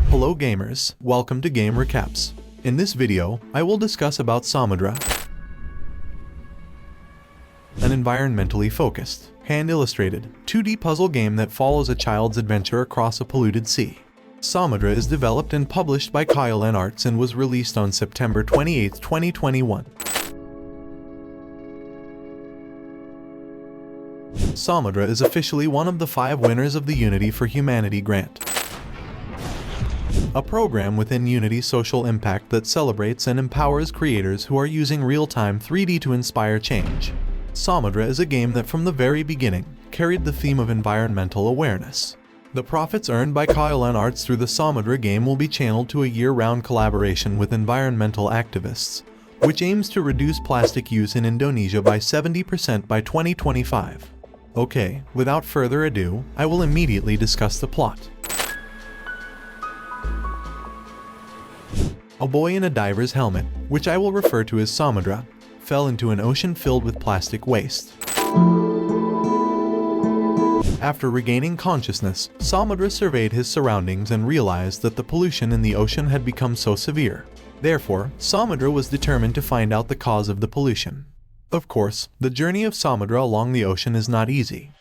Hello gamers, welcome to Game Recaps. In this video, I will discuss about Samudra, an environmentally focused, hand-illustrated, 2D puzzle game that follows a child's adventure across a polluted sea. Samudra is developed and published by Khayalan Arts and was released on September 28, 2021. Samudra is officially one of the 5 winners of the Unity for Humanity grant, a program within Unity's social impact that celebrates and empowers creators who are using real-time 3D to inspire change. Samudra is a game that from the very beginning carried the theme of environmental awareness. The profits earned by Khayalan Arts through the Samudra game will be channeled to a year-round collaboration with environmental activists, which aims to reduce plastic use in Indonesia by 70% by 2025. Okay, without further ado, I will immediately discuss the plot. A boy in a diver's helmet, which I will refer to as Samudra, fell into an ocean filled with plastic waste. After regaining consciousness, Samudra surveyed his surroundings and realized that the pollution in the ocean had become so severe. Therefore, Samudra was determined to find out the cause of the pollution. Of course, the journey of Samudra along the ocean is not easy.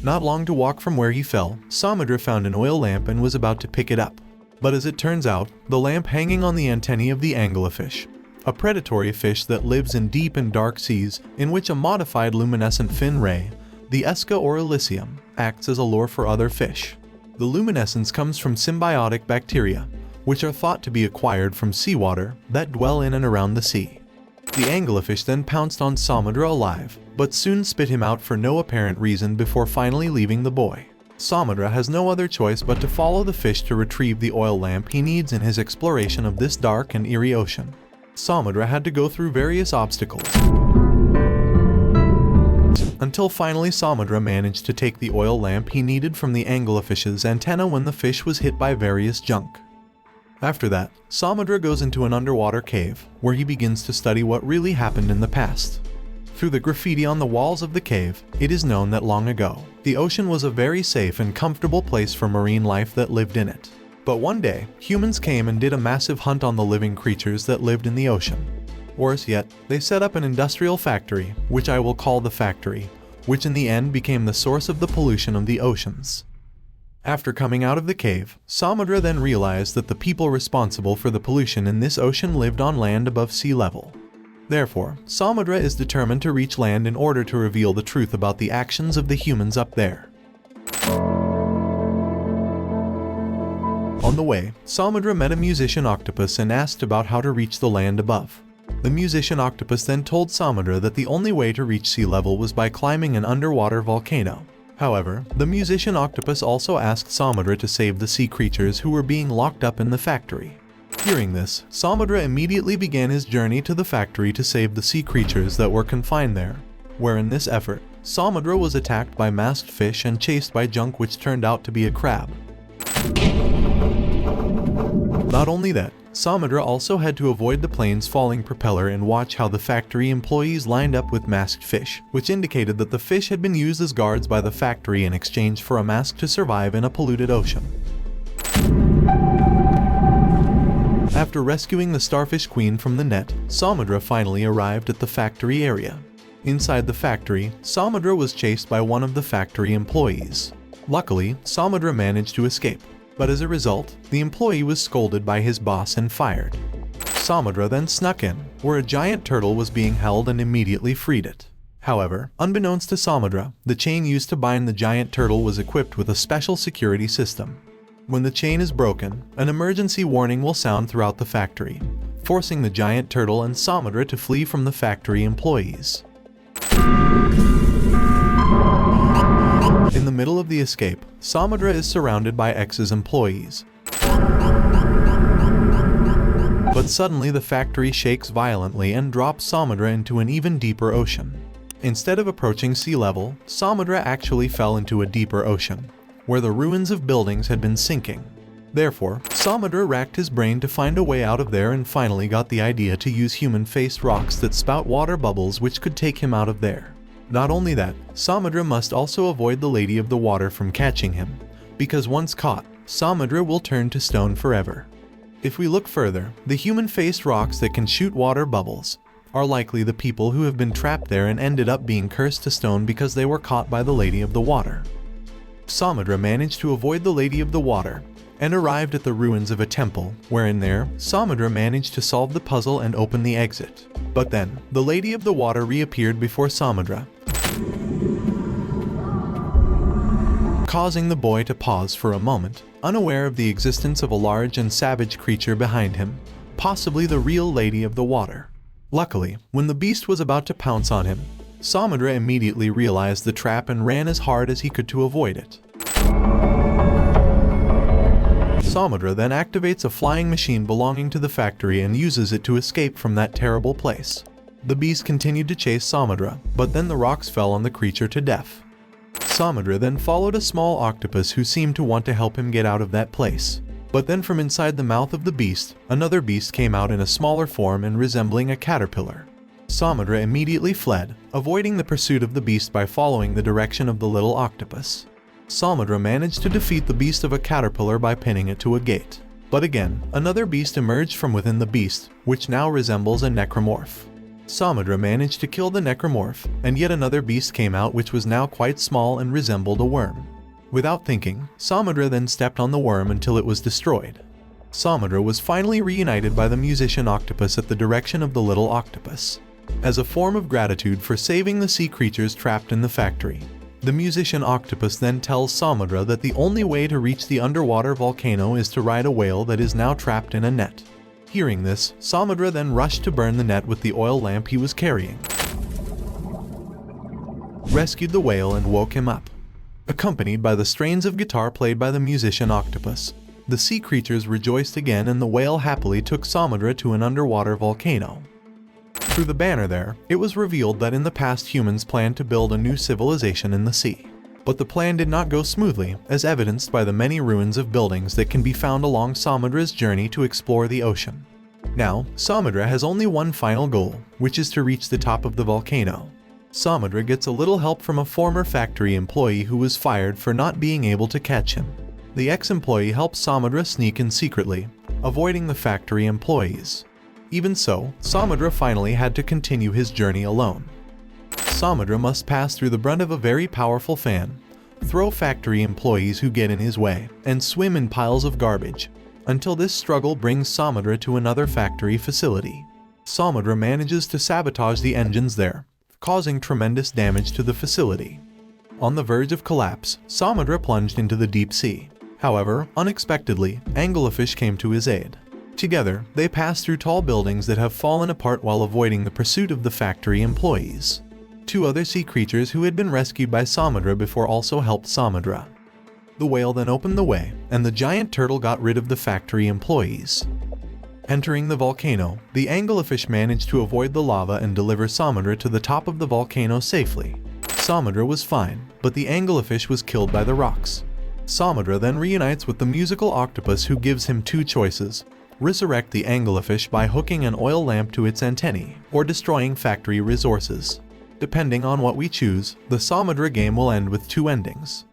Not long to walk from where he fell, Samudra found an oil lamp and was about to pick it up. But as it turns out, the lamp hanging on the antennae of the anglerfish, a predatory fish that lives in deep and dark seas in which a modified luminescent fin ray, the Esca or Elysium, acts as a lure for other fish. The luminescence comes from symbiotic bacteria, which are thought to be acquired from seawater that dwell in and around the sea. The anglerfish then pounced on Samudra alive, but soon spit him out for no apparent reason before finally leaving the boy. Samudra has no other choice but to follow the fish to retrieve the oil lamp he needs in his exploration of this dark and eerie ocean. Samudra had to go through various obstacles, until finally Samudra managed to take the oil lamp he needed from the anglerfish's antenna when the fish was hit by various junk. After that, Samudra goes into an underwater cave, where he begins to study what really happened in the past. Through the graffiti on the walls of the cave, it is known that long ago, the ocean was a very safe and comfortable place for marine life that lived in it. But one day, humans came and did a massive hunt on the living creatures that lived in the ocean. Worse yet, they set up an industrial factory, which I will call the factory, which in the end became the source of the pollution of the oceans. After coming out of the cave, Samudra then realized that the people responsible for the pollution in this ocean lived on land above sea level. Therefore, Samudra is determined to reach land in order to reveal the truth about the actions of the humans up there. On the way, Samudra met a musician octopus and asked about how to reach the land above. The musician octopus then told Samudra that the only way to reach sea level was by climbing an underwater volcano. However, the musician octopus also asked Samudra to save the sea creatures who were being locked up in the factory. Hearing this, Samudra immediately began his journey to the factory to save the sea creatures that were confined there, where in this effort, Samudra was attacked by masked fish and chased by junk which turned out to be a crab. Not only that, Samudra also had to avoid the plane's falling propeller and watch how the factory employees lined up with masked fish, which indicated that the fish had been used as guards by the factory in exchange for a mask to survive in a polluted ocean. After rescuing the starfish queen from the net, Samudra finally arrived at the factory area. Inside the factory, Samudra was chased by one of the factory employees. Luckily, Samudra managed to escape, but as a result, the employee was scolded by his boss and fired. Samudra then snuck in, where a giant turtle was being held and immediately freed it. However, unbeknownst to Samudra, the chain used to bind the giant turtle was equipped with a special security system. When the chain is broken, an emergency warning will sound throughout the factory, forcing the giant turtle and Samudra to flee from the factory employees. In the middle of the escape, Samudra is surrounded by X's employees. But suddenly the factory shakes violently and drops Samudra into an even deeper ocean. Instead of approaching sea level, Samudra actually fell into a deeper ocean, where the ruins of buildings had been sinking. Therefore, Samudra racked his brain to find a way out of there and finally got the idea to use human-faced rocks that spout water bubbles which could take him out of there. Not only that, Samadra must also avoid the Lady of the Water from catching him, because once caught, Samadra will turn to stone forever. If we look further, the human-faced rocks that can shoot water bubbles are likely the people who have been trapped there and ended up being cursed to stone because they were caught by the Lady of the Water. Samadra managed to avoid the Lady of the Water and arrived at the ruins of a temple, wherein there, Samadra managed to solve the puzzle and open the exit. But then, the Lady of the Water reappeared before Samadra, causing the boy to pause for a moment, unaware of the existence of a large and savage creature behind him, possibly the real Lady of the Water. Luckily, when the beast was about to pounce on him, Samadra immediately realized the trap and ran as hard as he could to avoid it. Samadra then activates a flying machine belonging to the factory and uses it to escape from that terrible place. The beast continued to chase Samadra, but then the rocks fell on the creature to death. Samadra then followed a small octopus who seemed to want to help him get out of that place. But then from inside the mouth of the beast, another beast came out in a smaller form and resembling a caterpillar. Samadra immediately fled, avoiding the pursuit of the beast by following the direction of the little octopus. Samadra managed to defeat the beast of a caterpillar by pinning it to a gate. But again, another beast emerged from within the beast, which now resembles a necromorph. Samadra managed to kill the necromorph, and yet another beast came out which was now quite small and resembled a worm. Without thinking, Samadra then stepped on the worm until it was destroyed. Samadra was finally reunited by the musician octopus at the direction of the little octopus. As a form of gratitude for saving the sea creatures trapped in the factory, the musician octopus then tells Samadra that the only way to reach the underwater volcano is to ride a whale that is now trapped in a net. Hearing this, Samadra then rushed to burn the net with the oil lamp he was carrying, rescued the whale and woke him up. Accompanied by the strains of guitar played by the musician octopus, the sea creatures rejoiced again and the whale happily took Samadra to an underwater volcano. Through the banner there, it was revealed that in the past humans planned to build a new civilization in the sea. But the plan did not go smoothly, as evidenced by the many ruins of buildings that can be found along Samadra's journey to explore the ocean. Now, Samadra has only one final goal, which is to reach the top of the volcano. Samadra gets a little help from a former factory employee who was fired for not being able to catch him. The ex-employee helps Samadra sneak in secretly, avoiding the factory employees. Even so, Samadra finally had to continue his journey alone. Samadra must pass through the brunt of a very powerful fan, throw factory employees who get in his way, and swim in piles of garbage, until this struggle brings Samadra to another factory facility. Samadra manages to sabotage the engines there, causing tremendous damage to the facility. On the verge of collapse, Samadra plunged into the deep sea. However, unexpectedly, anglerfish came to his aid. Together, they pass through tall buildings that have fallen apart while avoiding the pursuit of the factory employees. Two other sea creatures who had been rescued by Samadra before also helped Samadra. The whale then opened the way, and the giant turtle got rid of the factory employees. Entering the volcano, the anglerfish managed to avoid the lava and deliver Samadra to the top of the volcano safely. Samadra was fine, but the anglerfish was killed by the rocks. Samadra then reunites with the musical octopus who gives him two choices: resurrect the anglerfish by hooking an oil lamp to its antennae, or destroying factory resources. Depending on what we choose, the Samadra game will end with two endings.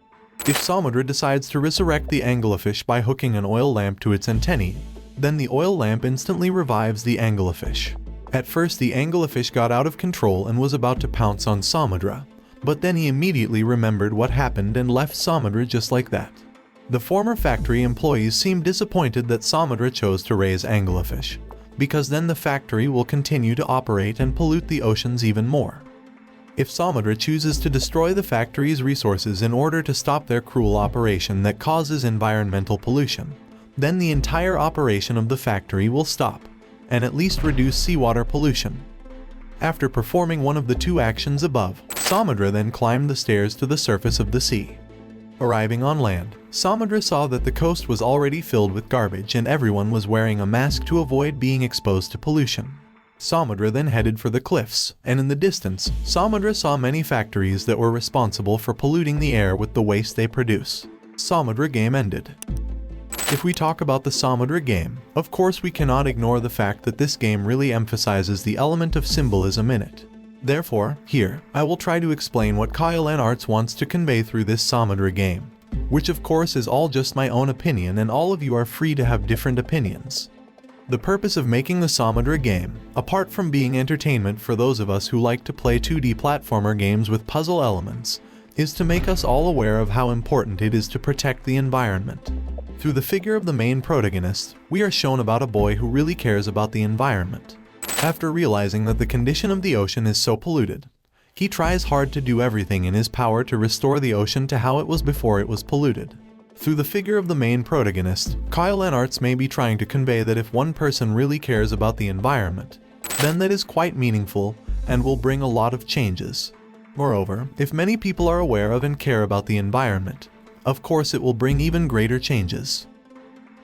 If Samadra decides to resurrect the anglerfish by hooking an oil lamp to its antennae, then the oil lamp instantly revives the anglerfish. At first the anglerfish got out of control and was about to pounce on Samadra, but then he immediately remembered what happened and left Samadra just like that. The former factory employees seemed disappointed that Samadra chose to raise anglerfish, because then the factory will continue to operate and pollute the oceans even more. If Samadra chooses to destroy the factory's resources in order to stop their cruel operation that causes environmental pollution, then the entire operation of the factory will stop, and at least reduce seawater pollution. After performing one of the two actions above, Samadra then climbed the stairs to the surface of the sea. Arriving on land, Samadra saw that the coast was already filled with garbage and everyone was wearing a mask to avoid being exposed to pollution. Samadra then headed for the cliffs, and in the distance, Samadra saw many factories that were responsible for polluting the air with the waste they produce. Samadra game ended. If we talk about the Samadra game, of course we cannot ignore the fact that this game really emphasizes the element of symbolism in it. Therefore, here, I will try to explain what Khayalan Arts wants to convey through this Samadra game, which of course is all just my own opinion and all of you are free to have different opinions. The purpose of making the Samadra game, apart from being entertainment for those of us who like to play 2D platformer games with puzzle elements, is to make us all aware of how important it is to protect the environment. Through the figure of the main protagonist, we are shown about a boy who really cares about the environment. After realizing that the condition of the ocean is so polluted, he tries hard to do everything in his power to restore the ocean to how it was before it was polluted. Through the figure of the main protagonist, Khayalan Arts may be trying to convey that if one person really cares about the environment, then that is quite meaningful and will bring a lot of changes. Moreover, if many people are aware of and care about the environment, of course it will bring even greater changes.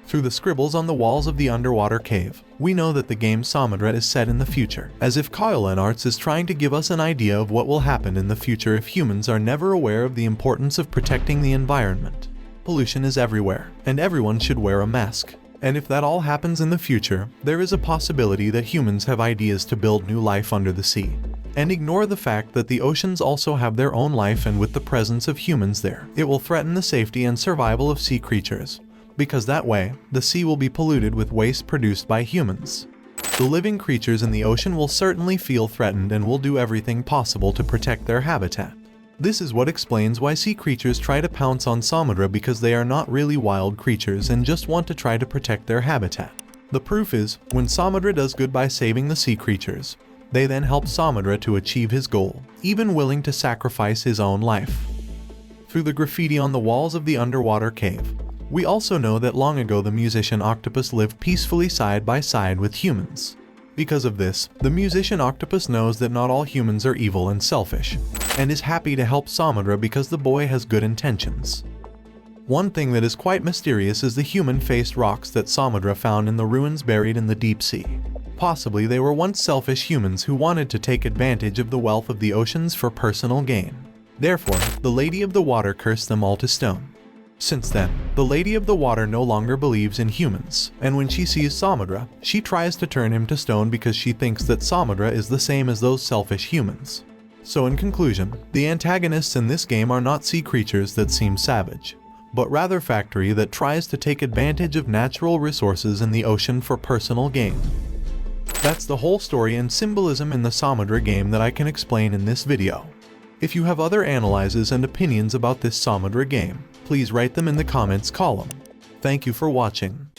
Through the scribbles on the walls of the underwater cave, we know that the game Samadra is set in the future, as if Khayalan Arts is trying to give us an idea of what will happen in the future if humans are never aware of the importance of protecting the environment. Pollution is everywhere, and everyone should wear a mask. And if that all happens in the future, there is a possibility that humans have ideas to build new life under the sea. And ignore the fact that the oceans also have their own life, and with the presence of humans there, it will threaten the safety and survival of sea creatures. Because that way, the sea will be polluted with waste produced by humans. The living creatures in the ocean will certainly feel threatened and will do everything possible to protect their habitat. This is what explains why sea creatures try to pounce on Samadra, because they are not really wild creatures and just want to try to protect their habitat. The proof is, when Samadra does good by saving the sea creatures, they then help Samadra to achieve his goal, even willing to sacrifice his own life. Through the graffiti on the walls of the underwater cave, we also know that long ago the musician octopus lived peacefully side by side with humans. Because of this, the musician octopus knows that not all humans are evil and selfish, and is happy to help Samadra because the boy has good intentions. One thing that is quite mysterious is the human-faced rocks that Samadra found in the ruins buried in the deep sea. Possibly they were once selfish humans who wanted to take advantage of the wealth of the oceans for personal gain. Therefore, the Lady of the Water cursed them all to stone. Since then, the Lady of the Water no longer believes in humans, and when she sees Samadra, she tries to turn him to stone because she thinks that Samadra is the same as those selfish humans. So in conclusion, the antagonists in this game are not sea creatures that seem savage, but rather factory that tries to take advantage of natural resources in the ocean for personal gain. That's the whole story and symbolism in the Samadra game that I can explain in this video. If you have other analyses and opinions about this Samadra game, please write them in the comments column. Thank you for watching.